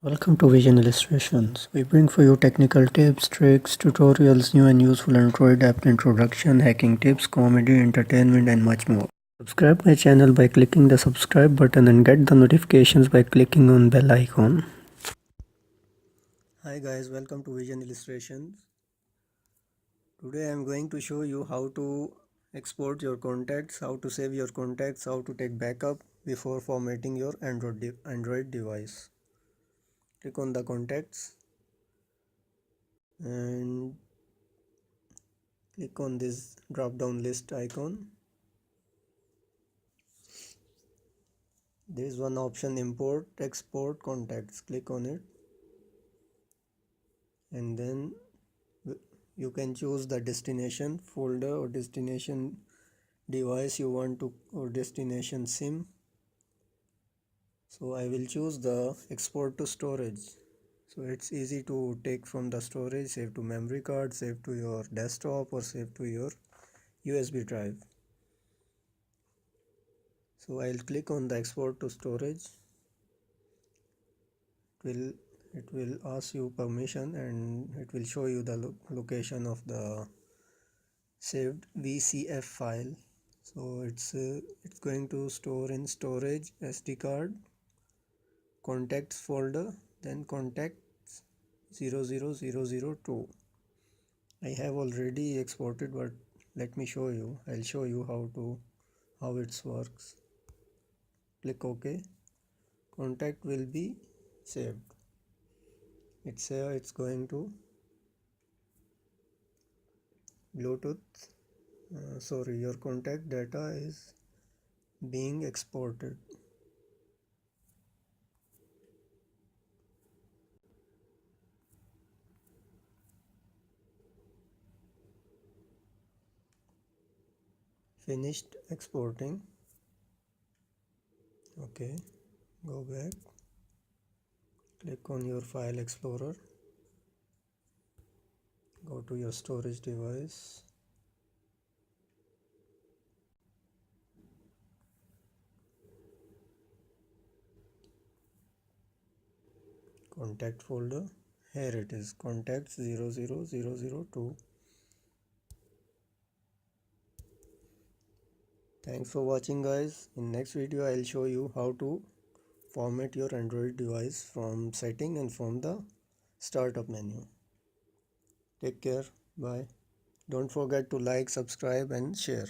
Welcome to Vision Illustrations. We bring for you technical tips, tricks, tutorials, new and useful Android app introduction, hacking tips, comedy, entertainment, and much more. Subscribe my channel by clicking the subscribe button and get the notifications by clicking on bell icon. Hi guys, welcome to Vision Illustrations. Today I am going to show you how to export your contacts, how to save your contacts, how to take backup before formatting your Android device. Click on the contacts and click on this drop down list icon. There is one option, import export contacts. Click on it and then you can choose the destination folder or destination device you want to, or destination SIM. So I will choose the export to storage. So it's easy to take from the storage, save to memory card, save to your desktop, or save to your USB drive. So I'll click on the export to storage. It will ask you permission and it will show you the location of the saved VCF file. So it's going to store in storage SD card, contacts folder, then contacts 00002. I have already exported, but let me show you. I'll show you how it works. Click OK. Contact will be saved. It's going to Bluetooth. Sorry, your contact data is being exported. Finished exporting. Okay, go back. Click on your file explorer. Go to your storage device. Contact folder. Here it is, contacts 00002. Thanks for watching guys. In next video I'll show you how to format your Android device from setting and from the startup menu. Take care. Bye. Don't forget to like, subscribe and share.